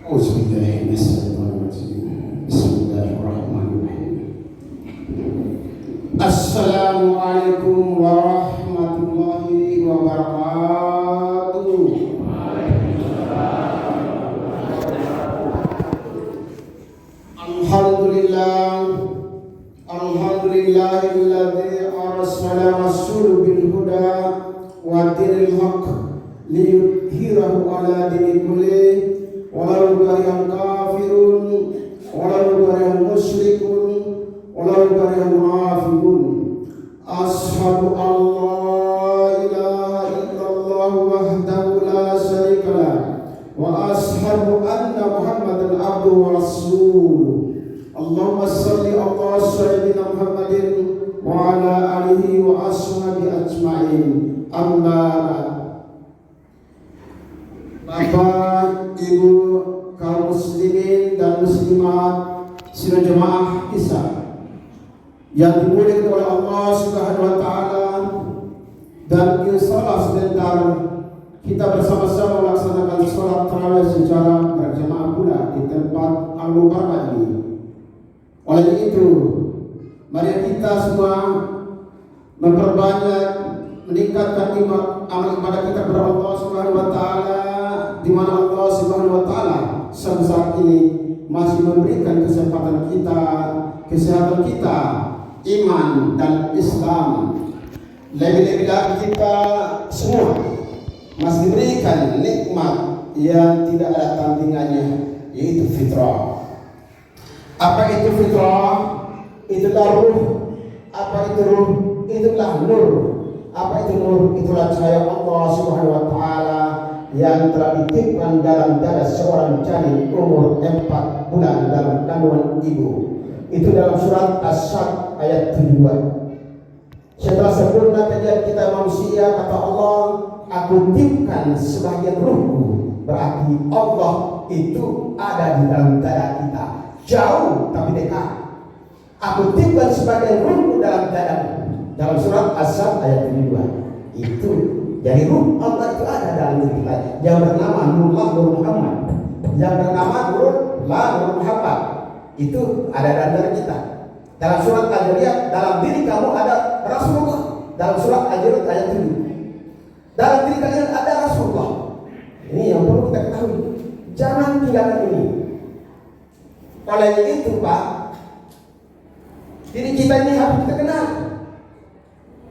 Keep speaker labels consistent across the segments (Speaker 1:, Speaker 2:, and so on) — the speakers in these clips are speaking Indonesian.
Speaker 1: أعوذ بالله من الشيطان الرجيم بسم الله الرحمن الرحيم السلام عليكم ورحمة الله وبركاته الحمد لله الذي أرسل رسوله بالهدى ودين الحق ليظهره على دين كله ولو كره الكافرون ولو كره المشركون ولو كره المنافقون أشهد أن لا إله إلا الله وحده لا شريك له وأشهد أن محمدا عبده ورسوله اللهم صل على سيدنا محمد وعلى آله وأصحابه أجمعين أما بعد. Bapak, Ibu, kaum muslimin dan muslimat sidang jemaah Isya yang dimuliakan oleh Allah Subhanahu wa taala, dan insyaallah sebentar kita bersama-sama melaksanakan sholat tarawih secara berjamaah pula di tempat Al-Mubarak ini. Oleh itu, mari kita semua memperbanyak meningkatkan amal ibadah kita kepada Allah Subhanahu wa taala, di mana Allah Subhanahu wa taala sampai saat ini masih memberikan kesempatan kita, kesehatan kita, iman dan Islam. Lebih-lebih lagi kita semua masih diberikan nikmat yang tidak ada tandingannya, yaitu fitrah. Apa itu fitrah? Itulah ruh. Apa itu ruh? Itulah nur. Apa itu nur? Itulah cahaya Allah Subhanahu wa taala yang telah dititipkan dalam dada seorang janin umur 4 bulan dalam kandungan ibu. Itu dalam surat As-Sad ayat 7. Setelah sempurna kejadian kita manusia, kata Allah, aku titipkan sebagian ruhku. Berarti Allah itu ada di dalam dada kita, jauh tapi dekat. Aku titipkan sebagian ruhku dalam dada. Dalam surat As-Sad ayat 2. Itu jadi ruh Allah itu ada dalam diri kita, yang bernama Nurullah Nur Muhammad, yang bernama Nurullah Nur Muhammad. Itu ada dalam diri kita. Dalam surat Al-Zariyat, dalam diri kamu ada Rasulullah. Dalam surat Al-Zariyat ayat 7. Dalam diri kalian ada Rasulullah. Ini yang perlu kita ketahui. Jangan tinggalkan ini. Oleh itu, Pak, diri kita ini harus kita kenal.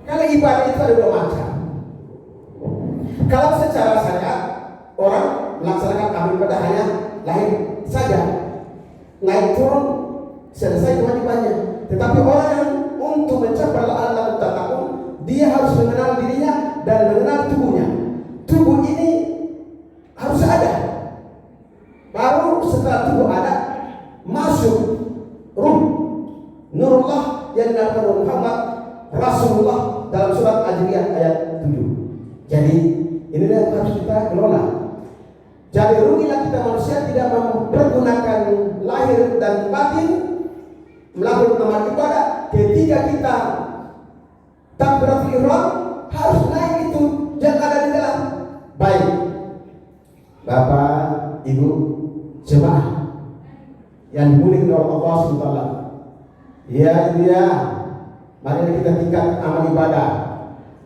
Speaker 1: Kalau ibadah itu ada dua macam. Kalau secara syariat orang melaksanakan amal ibadah hanya lahir saja, naik turun selesai kewajibannya. Tetapi orang yang untuk mencapai Allah Ta'ala, dia harus mengenal dirinya dan mengenal tubuhnya. Tubuh ini harus ada. Baru setelah tubuh ada, masuk ruh Nurullah yang dinamakan Muhammad Rasulullah dalam surat Al-Zariyat ayat 7. Jadi inilah yang harus kita kelola. Jadi rugilah kita manusia tidak mempergunakan lahir dan batin melakukan amal ibadah ketika kita takbiratul ihram harus naik itu yang ada di dalam. Baik, Bapak, Ibu, jemaah yang dimuliakan oleh Allah SWT. Ya, mari kita tingkat amal ibadah.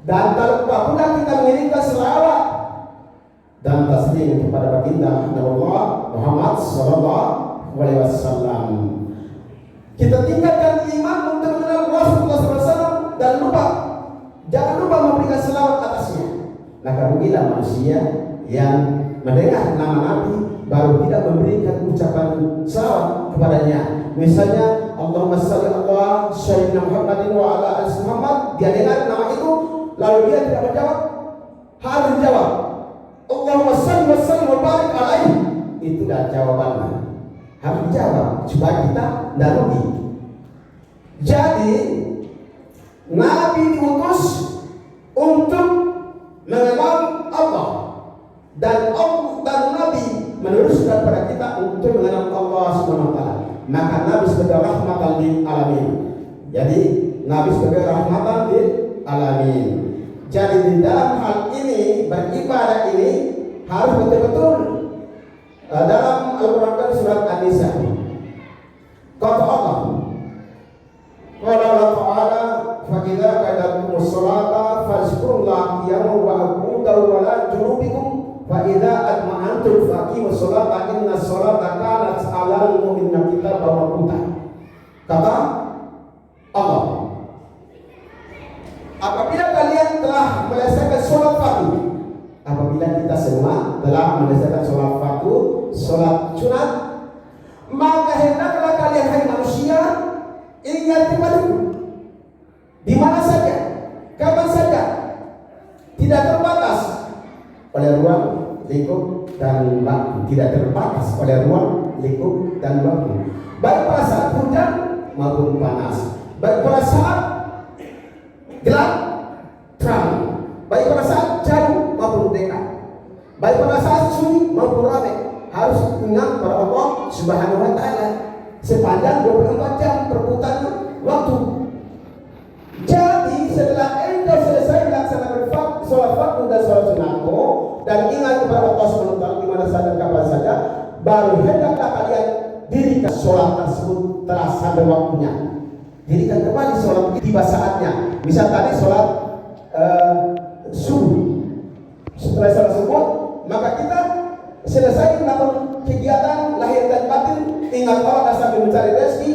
Speaker 1: Dan tak lupa pula kita mengirimkan selawat dan taslim kepada baginda Muhammad sallallahu alaihi wasallam. Kita tingkatkan iman untuk mengenal Rasulullah SAW dan jangan lupa memberikan selawat atasnya. Maka rugilah manusia yang mendengar nama Nabi baru tidak memberikan ucapan selawat kepadanya. Misalnya Allahumma shalli ala sayyidina Muhammadin wa ala ali Muhammad, dia dengar nama itu lalu dia tidak menjawab, harus menjawab Allahumma shalli wa sallim wa barik alaihi. Itu dah jawabannya, harus dijawab supaya kita tidak rugi. Jadi Nabi diutus untuk mengenal Allah, dan Nabi meneruskan kepada kita untuk mengenal Allah Subhanahu wa taala. Maka Nabi sebagai rahmatan lil alamin. Jadi Nabi sebagai rahmatan lil alamin. Jadi di dalam hal ini beribadah ini harus betul-betul dalam Al-Quran dari surat An-Nisa. Kata Allah, qala Allah Ta'ala, fa idza qadaytumus sholata fazkurullaha qiyaman wa qu'udan wa la junubikum fa idza atma'antum faqimus sholata innas sholata kanat 'alal mu'minina kitaban mawquta. Kata Allah, apabila kalian telah menyelesaikan sholat fardu, apabila kita semua telah menyelesaikan sholat fardu, sholat sunat, maka hendaklah kalian hai manusia ingat kepadaku di mana saja, kapan saja, tidak terbatas oleh ruang, lingkup dan waktu, tidak terbatas oleh ruang, lingkup dan waktu, baik pada saat hujan maupun panas, baik pada saat gelap terang, baik pada saat jauh maupun dekat, baik pada saat sunyi maupun ramai, harus ingat pada Allah Subhanahu wa Ta'ala sepanjang 24 jam perputaran waktu. Jadi setelah anda selesai melaksanakan sholat fardu dan sholat sunatmu dan ingat kepada Allah Subhanahu wa Ta'ala di mana saja kapan saja, baru hendaklah kalian dirikan sholat tersebut telah sampai waktunya. Dirikan kembali sholat tiba saatnya. Misal tadi sholat subuh, setelah sholat subuh maka kita selesai melakukan kegiatan lahir dan batin, ingat Allah sambil mencari rezeki,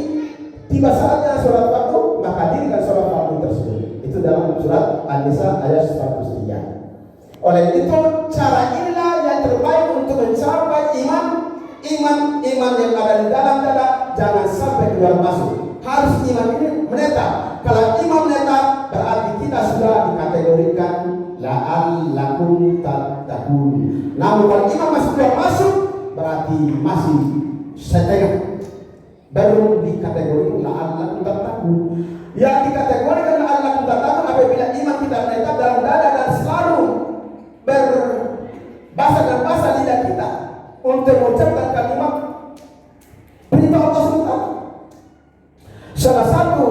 Speaker 1: tiba saatnya sholat fardu, maka dirikan sholat fardu tersebut. Itu dalam surat An-Nisa ayat 103. Oleh itu cara inilah yang terbaik untuk mencapai iman yang ada di dalam dada, jangan sampai keluar masuk. Harus iman ini menetap. Kalau iman menetap, berarti kita sudah dikategorikan la'allakum tattaqun. Namun kalau iman masih keluar masuk, berarti masih setengah, baru dikategorikan la'allakum tattaqun. Yang dikategorikan la'allakum tattaqun apabila iman kita menetap dalam dada dan selalu berbahasa lidah kita untuk mengucapkan kalimat perintah Allah SWT. Salah satu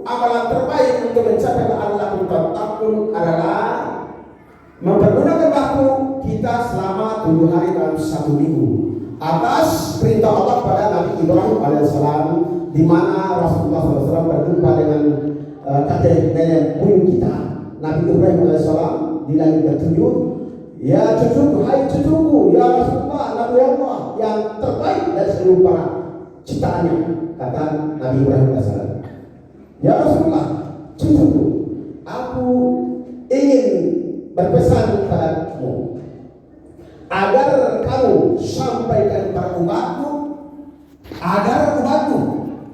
Speaker 1: amalan terbaik untuk mencapai la'allakum tattaqun adalah mempergunakan waktu kita selama 7 hari dalam 1 minggu atas perintah Allah pada Nabi Ibrahim alaihissalam, di mana Rasulullah SAW berjumpa dengan kakek nenek buyut kita Nabi Ibrahim alaihissalam di langit ke-7. Ya cucuku, hai cucuku, ya Rasulullah, Nabi Allah yang terbaik dari seluruh para ciptaannya, kata Nabi Ibrahim alaihissalam. Ya Rasulullah, cucuku, aku ingin berpesan kepadamu agar kamu sampaikan kepada umatmu, agar umatmu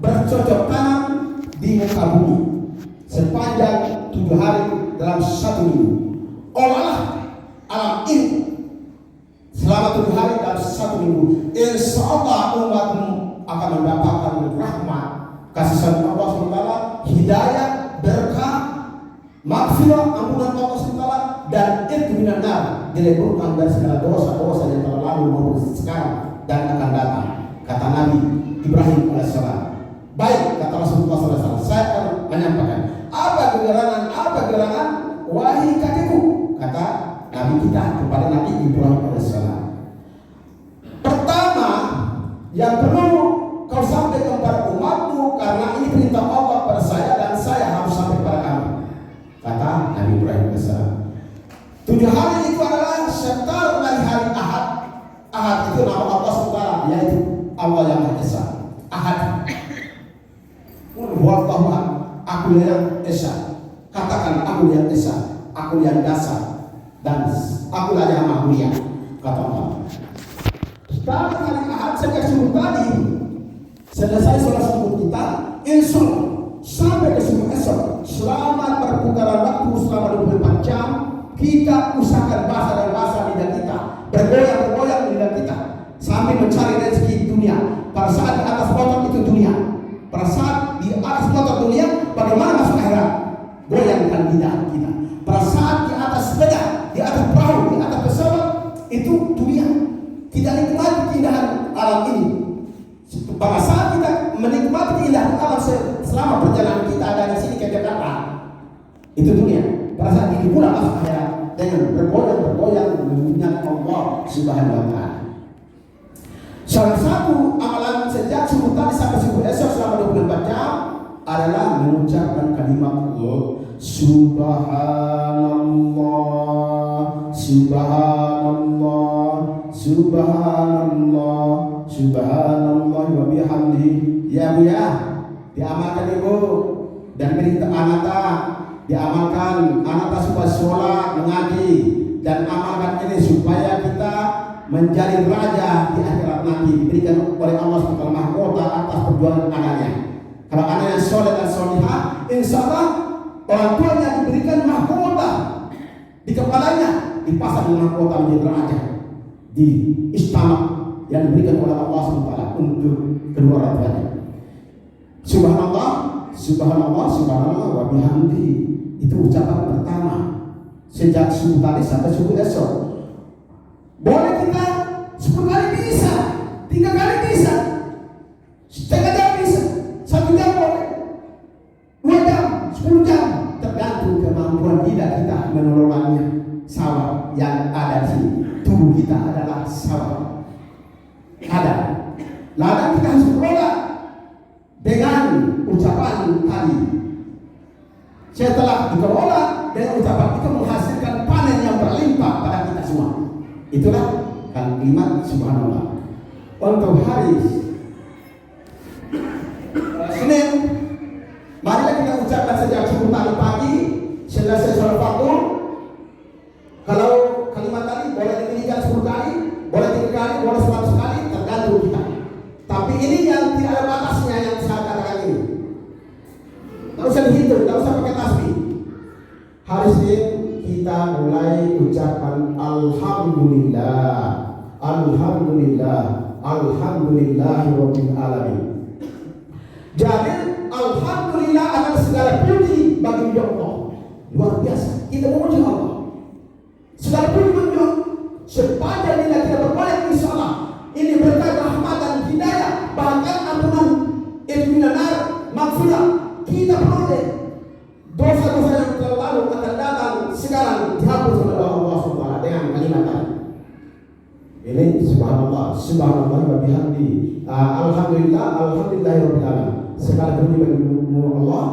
Speaker 1: bercocok tanam di muka bumi sepanjang 7 hari dalam 1 minggu. Olahlah alam ini selama 7 hari dalam 1 minggu. Insya Allah umatmu akan mendapatkan rahmat, kasih sayang Allah SWT, hidayah, berkah, maghfirah, ampunan Allah SWT, dan itu minar, dileburkan dari segala dosa-dosa yang telah lalu maupun sekarang dan akan datang, kata Nabi Ibrahim alaihissalam. Baik, kata Rasulullah SAW, saya akan menyampaikan apa gerangan wahai kakekku, kata Nabi kita kepada Nabi Ibrahim alaihissalam. Pertama yang perlu kau sampaikan kepada umatmu, karena ini perintah Allah pada saya dan saya harus sampai kepada kamu, kata Nabi Ibrahim alaihissalam. 7 hari itu adalah sekitar dari hari Ahad. Ahad itu nama Allah SWT, yaitu Allah yang Maha Esa. Ahad. Wallahu aku yang Esa. Katakan aku yang Esa, aku yang dasar, dan aku yang Maha Mulia, kata Allah. Sekarang hari Ahad sejak subuh tadi, selesai sholat subuh kita, insya Allah sampai ke subuh esok, selama perputaran waktu selama 24 jam, kita usahakan bahasa lidah kita, bergoyang lidah kita sambil mencari rezeki dunia. Pada saat di atas motor itu dunia, pada saat di atas motor dunia, bagaimana masuk akhirat? Goyangkan lidah kita. Pada saat di atas sepeda, di atas perahu, di atas pesawat, itu dunia. Tidak nikmati keindahan alam ini. Pada saat kita menikmati keindahan alam selama perjalanan kita dari sini ke Jakarta, itu dunia. Pada saat ini pula masuk akhirat dengan bergoyang mengingat Allah Subhanahu wa Ta'ala. Salah satu amalan sejak subuh tadi sampai subuh esok selama 24 jam adalah mengucapkan kalimat Subhanallah, Subhanallah, Subhanallah, Subhanallah wa bihamdi. Ya Bu ya, diamalkan Ibu dan beri anata, diamalkan anata supaya sholat, mengaji, dan amalkan ini supaya kita menjadi raja di akhirat nanti, diberikan oleh Allah Subhanahu Mahkota atas perjuangan anaknya. Kalau anak yang soleh dan solihah, insya Allah orang tuanya diberikan mahkota di kepalanya, dipasang dengan mahkota menjadi raja di istana yang diberikan oleh Allah SWT untuk kedua orang tuanya. Subhanallah, Subhanallah, Subhanallah wa bihamdi. Itu ucapan pertama sejak subuh tadi sampai subuh esok. Boleh kita 10 kali bisa, 3 kali bisa, setengah jam bisa, 1 jam boleh, 2 jam, 10 jam, tergantung kemampuan kita mengelolanya. Sawah yang ada di tubuh kita adalah sawah. Ladang kita harus kelola dengan ucapan tadi. Setelah dikelola dengan ucapan itu menghasilkan panen yang berlimpah pada kita semua. Itulah kalimat Subhanallah. Untuk hari Senin, marilah kita ucapkan sejak subuh tadi pagi selesai sholat fardu. Kalau kalimat tadi boleh diberikan 10 kali, boleh 3 kali, boleh 100 kali, tergantung kita. Tapi ini yang tidak ada batasnya yang saya katakan ini. Tidak usah dihitung, tidak usah pakai tasbih. Hari Senin kita mulai ucapan Alhamdulillah, Alhamdulillah, Alhamdulillahirabbil alamin. Jadi Alhamdulillah adalah segala puji bagi Allah. Luar biasa, kita memuji Allah. Segala puji bagi Allah. Sepanjang kita berboleh insyaallah ini berkat rahmat dan hidayah, bahkan ampunan minar maghfirah. Kita peroleh dosa-dosa yang telah lalu akan datang sekarang dihapus oleh Allah SWT dengan kalimat tadi. Ini Subhanallah, Subhanallah wa bihamdi. Alhamdulillah, Alhamdulillahirabbil alamin. Segala puji bagi Allah,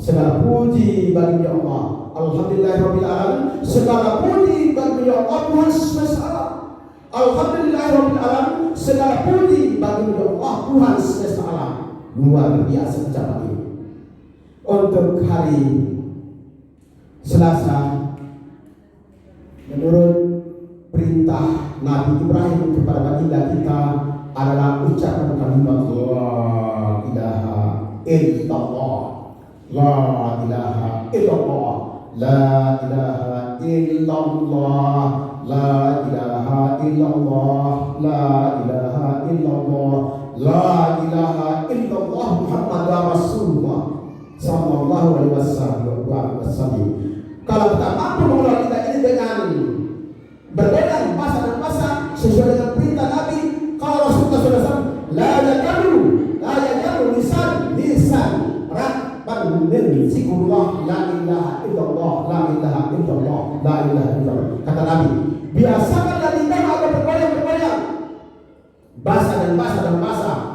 Speaker 1: segala puji bagi Allah. Alhamdulillahirabbil alamin. Segala puji bagi Allah Tuhan semesta alam. Alhamdulillahirabbil alamin. Segala puji bagi Allah Tuhan semesta alam. Luar biasa ucapan ini. Untuk hari Selasa, menurut perintah Nabi Ibrahim kepada baginda kita adalah ucapan kalimat La ilaha illallah, La ilaha illallah, La ilaha illallah, La ilaha illallah, La ilaha illallah, La ilaha illallah Muhammadar Rasulullah sallallahu alaihi wasallam. Kalau kita mampu mengelola kita ini dengan berbeda bahasa dan bahasa sesuai dengan perintah Nabi, kalau Rasulullah SAW la yaqulu lisan rakban min zikrullah la ilaha illallah, la ilaha illallah, la ilaha illallah. Kata Nabi, biasakanlah lidah agar bergoyang-goyang bahasa dan bahasa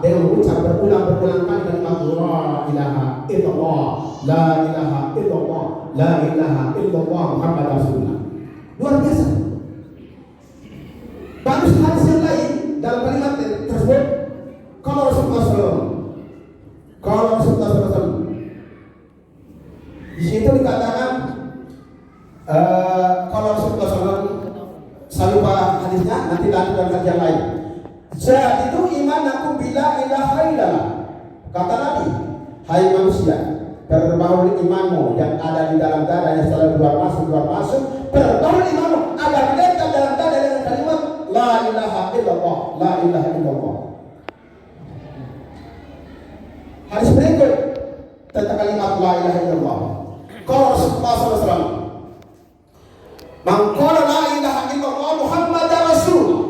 Speaker 1: dengan mengucap berulang kali kalimat la ilaha illallah, la ilaha illallah, la ilaha illallah Muhammad Rasulullah. Luar biasa. Bagus hadis yang lain dalam kalimat tersebut, kalau Rasulullah SAW di situ dikatakan kalau Rasulullah SAW, saya lupa hadisnya, nanti lanjut dalam kajian lain. Jadi itu iman aku bila ilaha illallah. Kata Nabi, hai manusia, perbaharui imanmu yang ada di dalam dada yang selalu keluar masuk, perbaharui imanmu agar lekat dalam dada dengan kalimat la ilaha illallah, la ilaha illallah. Hadis berikut tentang kalimat la ilaha illallah. Kalau Rasulullah SAW, man qala la ilaha illallah Muhammadar Rasulullah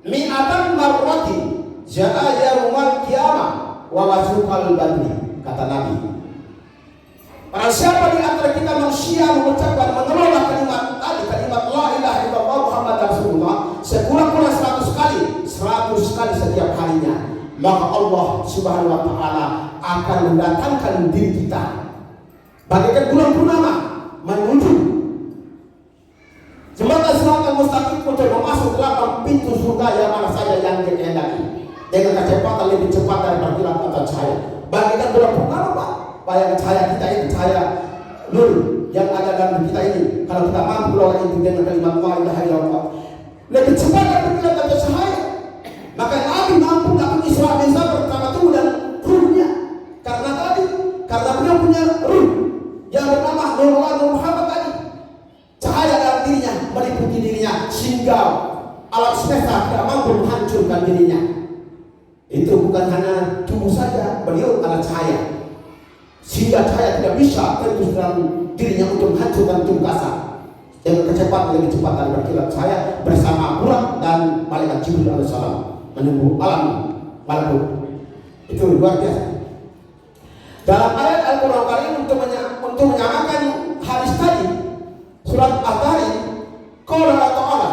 Speaker 1: mi'atan marrati ja'a yaumal qiyamah wa wajhul badri. Kata Nabi, para siapa di antara kita manusia mengucapkan, mengelola kalimat tadi, kalimat la ilaha illallah Muhammad Rasulullah sekurang-kurang 100 kali setiap hari, maka Allah Subhanahu wa taala akan mendatangkan diri kita bagaikan bulan purnama menuju jembatan siratal mustaqim untuk masuk 8 pintu surga yang mana saja yang dikehendaki dengan kecepatan lebih cepat dari perkiraan cahaya. Bagaikan bulan purnama, Pak. Bayangkan cahaya kita ini, cahaya nur yang ada dalam kita ini. Kalau kita mampu lola itu dengan kalimat la ilaha illallah, lebih cepat dari perkiraan cahaya. Maka Nabi mampu melakukan Isra Mi'raj pertama itu dan ruhnya. Karena beliau punya ruh yang bernama Nurullah Nur Muhammad tadi. Cahaya dalam dirinya meliputi dirinya sehingga alam semesta tidak mampu menghancurkan dirinya. Itu bukan hanya tubuh saja, beliau adalah cahaya. Sehingga cahaya tidak bisa terus dalam dirinya untuk menghancurkan tubuh kasar. Dengan kecepatan lebih cepat dari berkilat cahaya bersama Burak dan malaikat Jibril alaihissalam menembus alam malakut. Itu luar biasa. Dalam ayat Al-Quran Karim untuk menyamakan hadis tadi, surat At-Tahrim, qala ta'ala,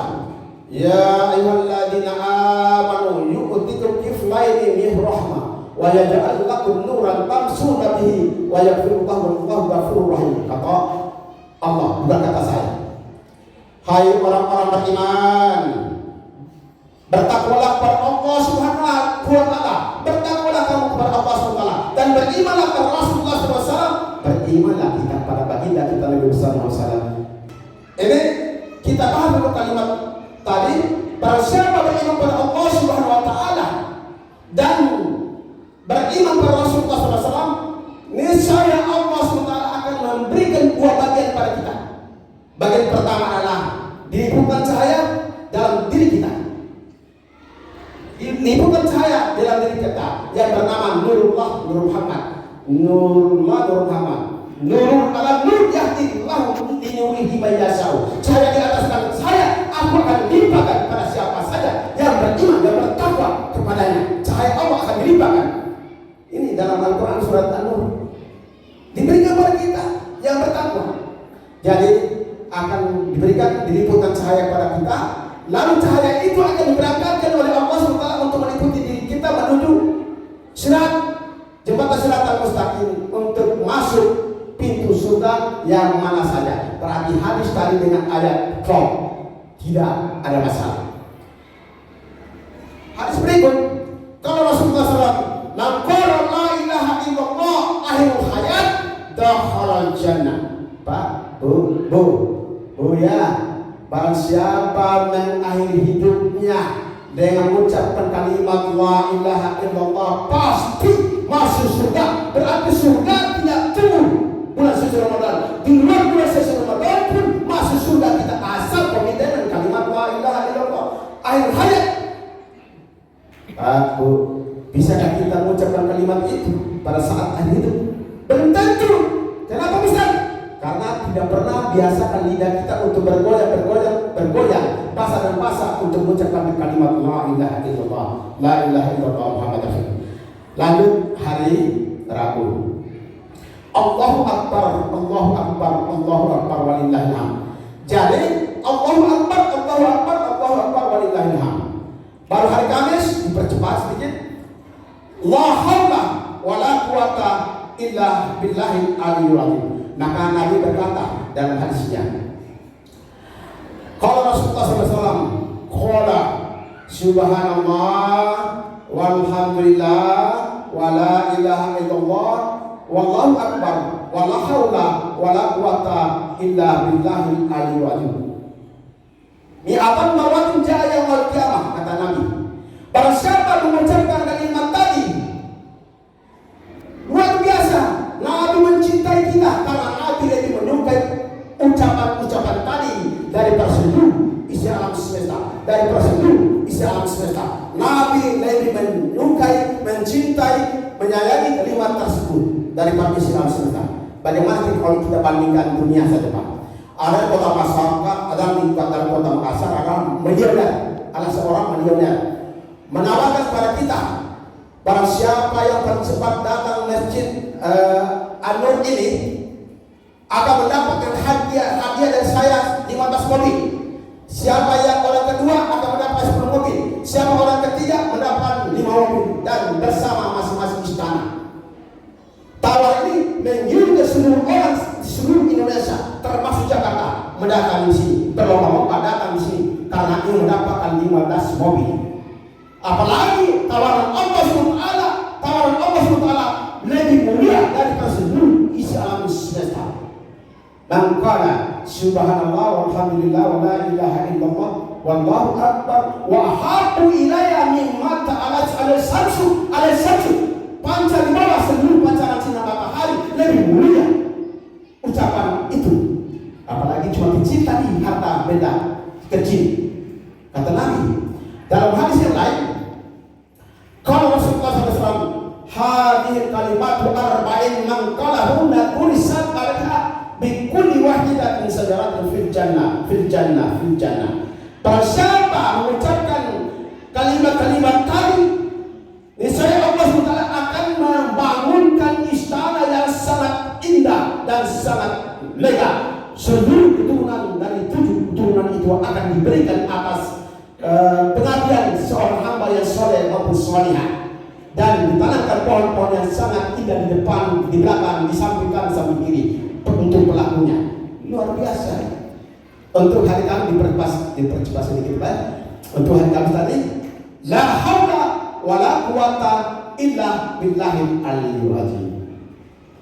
Speaker 1: ya ayyuhalladzina amanu yu'tikum kiflaini min rahmah wa yaj'al lakum nuran tamshuna bihi wa yaghfir lakum wallahu ghafurur rahim. Kata Allah, bukan kata saya. Hai orang-orang beriman, bertakwalah kepada Allah Subhanahu wa taala, bertakwalah kamu kepada Allah Subhanahu wa taala dan berimanlah kepada Rasulullah SAW. Berimanlah kita pada baginda kita Nabi Muhammad SAW. Ini kita bahas dulu kalimat tadi. Barang siapa beriman kepada Allah Subhanahu wa taala dan beriman kepada Rasulullah SAW, niscaya Allah SWT akan memberikan 2 bagian pada kita. Bagian pertama adalah dilipukan cahaya dalam diri kita. Ini bukan cahaya dalam diri kita yang bernama Nurullah Nur Muhammad. Nurullah Nur Muhammad. Nurul ala nur yahdillahu linurihi may yasha'u. Cahaya di atas langit saya aku akan limpahkan kepada siapa saja yang beriman dan bertakwa kepadanya. Cahaya Allah akan dilimpahkan. Ini dalam Al-Quran surat An-Nur. Diberikan kepada kita yang bertakwa. Jadi akan diberikan dilipukan cahaya kepada kita. Lalu cahaya itu akan diberangkatkan oleh Allah SWT untuk meliputi diri kita menuju jembatan siratal mustaqim untuk masuk pintu surga yang mana saja. Berarti hadis tadi dengan ayat klop tidak ada masalah. Hadis berikut, kalau Rasulullah SAW naqala la ilaha illallah akhirul hayat dakhala jannah. Pak, bu ya. Barang siapa mengakhiri hidupnya dengan mengucapkan kalimat la ilaha illallah pasti masuk surga. Berarti surga tidak tunggu bulan suci Ramadan. Di luar bulan suci Ramadan pun masuk surga kita asal komitmen kalimat la ilaha illallah akhir hayat. Aku bisakah kita mengucapkan kalimat itu pada saat akhir hidup? Belum tentu. Kenapa bisa? Karena tidak pernah biasakan lidah kita untuk bergoyang, basah dan basah untuk mengucapkan kalimat la ilaha illallah, la ilaha illallah Muhammad Rasul. Lanjut hari Rabu. Allahu Akbar, Allahu Akbar, Allahu Akbar walillahil hamd. Jadi Allahu Akbar, Allahu Akbar, Allahu Akbar walillahil hamd. Baru hari Kamis dipercepat sedikit. La haula wala quwata illa billahil aliyyil azim. Maka Nabi berkata dalam hadisnya, kalau Rasulullah SAW, qala subhanallah walhamdulillah wala ilaha illallah wallahu akbar wala haula wala quwata illa billahil aliyyil azim. Mi'atan marwatin ja'a yaumul qiyamah, kata Nabi. Barang siapa mengucapkan kalimat tadi, luar biasa. Nabi mencintai kita karena Nabi lebih menyukai ucapan-ucapan tadi daripada seluruh isi alam semesta. Nabi lebih menyukai, mencintai, menyayangi kalimat tersebut daripada isi alam semesta. Bagaimana kalau kita bandingkan dunia saja, Pak? Ada kota masyarakat, ada di kota Makassar, ada milioner, ada seorang milioner menawarkan kepada kita, barang siapa yang cepat datang masjid An-Nur ini akan mendapatkan hadiah dari saya 15 kopi. Siapa yang orang kedua akan mendapat 10 mobil. Siapa orang ketiga mendapat 5 mobil dan bersama masing-masing istana. Tawar ini mengirim ke seluruh orang di seluruh Indonesia, termasuk Jakarta, mendatang di sini, berlomba-lomba datang di sini karena ingin mendapatkan 15 mobil. Apalagi tawaran Allah SWT, tawaran Allah SWT lebih mulia daripada seluruh isi alam semesta. Man qala subhanallah walhamdulillah wa la ilaha illallah wallahu akbar wa ahabbu ilayya mimma ta'alat al-samsu panca di bawah seluruh pancaran sinar matahari lebih mulia ucapan itu. Apalagi cuma kecil tadi, harta benda kecil. Kata Nabi dalam hadis yang lain, kalau Rasulullah SAW, hadhihi kalimatu arba'in man qalahunna tulisat alaiha bi kulli wahidatin sajaratin fil jannah. Barang siapa mengucapkan kalimat-kalimat tadi, niscaya Allah SWT akan membangunkan istana yang sangat indah dan sangat megah. Seluruh keturunan dari 7 keturunan itu akan diberikan atas pengabdian seorang hamba yang soleh maupun solihah, dan ditanamkan pohon-pohon yang sangat indah di depan, di belakang, di samping kanan, samping kiri untuk pelakunya. Luar biasa. Untuk hari kami dipercepat sedikit Pak. Untuk hari kami tadi, la haula wala quwata illa billahil aliyyil azim.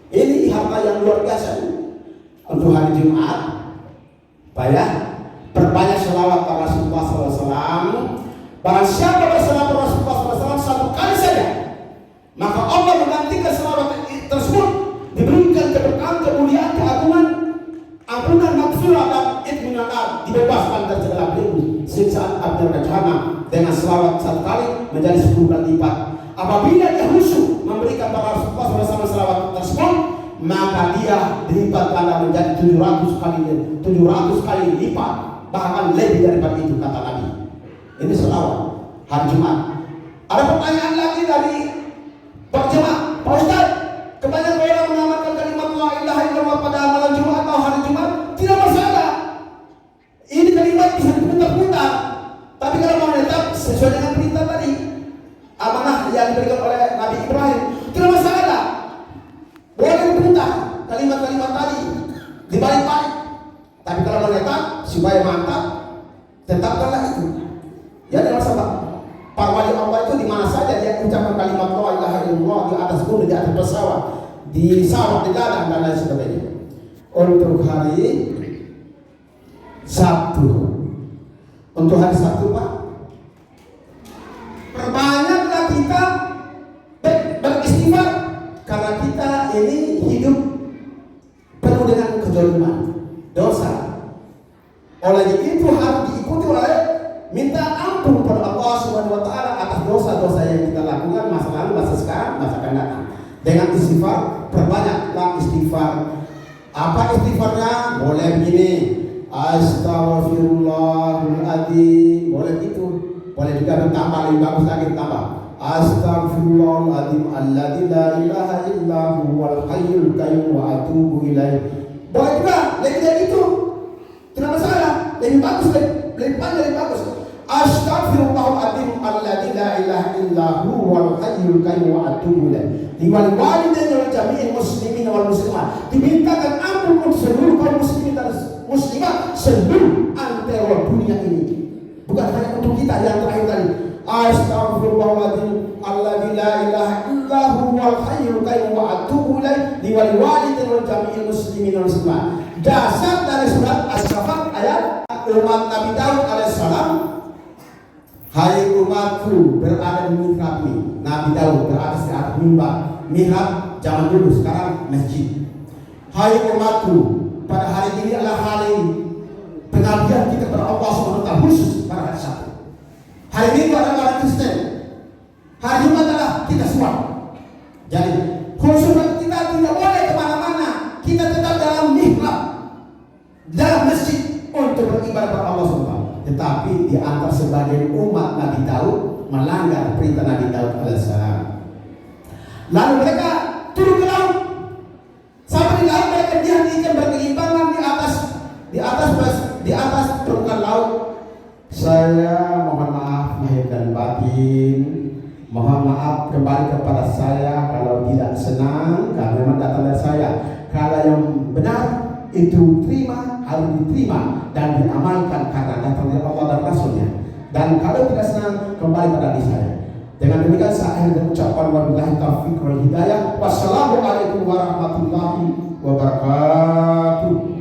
Speaker 1: Ini harta yang luar biasa. Untuk hari Jumat, Pak ya, perbanyak selawat kepada Rasulullah SAW. Barang siapa berselawat kepada Rasulullah SAW 1 kali saja, maka Allah menggantikan selawat tersebut, diberikan keberkahan, kemuliaan, keagungan, ampunan, maghfirah dan itminan, dibebaskan dari segala belenggu siksaan api neraka jahanam dengan selawat 1 kali menjadi 10 kali lipat. Apabila dia khusyuk memberikan kepada Rasulullah SAW selawat tersebut, maka dia dilipat ganda menjadi 700 kali lipat, bahkan lebih daripada itu kata Nabi. Ini selawat hari Jumat. Ada pertanyaan lagi dari Pak Jemaah, Pak Ustaz, kebanyakan orang mengamalkan kalimat la ilaha illallah pada malam Jumat atau hari Jumat, tidak masalah. Ini kalimat bisa diputar-putar, tapi kalau mau menetap sesuai dengan perintah tadi, amanah yang diberikan oleh Nabi Ibrahim, tidak masalah. Boleh diputar kalimat-kalimat tadi dibalik-balik, tapi kalau mau menetap supaya mantap, tetapkanlah itu. Ya, ada masalah. Para wali Allah itu di mana saja dia ucapkan kalimat la ilaha illallah, di atas gunung, di atas pesawat, di sawah, di ladang dan lain sebagainya. Untuk hari Sabtu, Pak, perbanyaklah kita beristighfar karena kita ini hidup penuh dengan kezaliman, dosa. Oleh itu harus diikuti oleh minta ampun kepada Allah Subhanahu wa taala atas dosa-dosa yang kita lakukan masa lalu, masa sekarang, masa akan datang. Dengan istighfar, perbanyaklah istighfar. Apa istighfarnya? Boleh begini, astaghfirullahaladzim, boleh gitu. Boleh juga ditambah, lebih bagus lagi ditambah, astaghfirullahaladzim alladzi la ilaha illa huwal hayyul qayyum wa atubu ilaih. Boleh juga lebih dari itu, tidak masalah. Lebih bagus, lebih panjang, lebih bagus. Astaghfirullahaladzim alladzi la ilaha illa huwal hayyul qayyum wa atubu ilaih. Liwal walidaini wal jami'il muslimin wal muslimat. Dimintakan ampun untuk seluruh kaum muslimin dan muslimat seluruh antero dunia ini. Bukan hanya untuk kita yang terakhir tadi. Astaghfirullahaladzim alladzi la ilaha illa huwal hayyul qayyum wa atubu ilaih. Liwal walidaini wal jami'il muslimin wal muslimat. Dasar dari surat As-Saffat ayat umat Nabi Daud alaihissalam. Hai umatku, berada di mihrabmi. Nabi Daud berada di atas mimbar. Mihrab zaman dulu, sekarang masjid. Hai umatku, pada hari ini adalah hari pengabdian kita kepada Allah SWT khusus pada hari Sabtu. Hari Minggu adalah hari Kristen. Hari Jumat adalah kita semua. Jadi khusus kita tidak boleh kemana-mana. Kita tetap dalam mihrab, dalam masjid untuk beribadah kepada Allah SWT. Tetapi di antara sebagian umat Nabi Daud melanggar perintah Nabi Daud alaihissalam. Lalu mereka turun ke laut. Sampai di laut mereka dihentikan berkelimpangan di atas permukaan laut kepada saya. Kalau tidak senang, karena memang datang dari saya. Kalau yang benar itu terima, harus diterima dan diamalkan karena datang dari Allah dan Rasulnya. Dan kalau tidak senang, kembali pada diri saya. Dengan demikian saya akhiri ucapan wabillahi taufiq wal hidayah. Wassalamualaikum warahmatullahi wabarakatuh.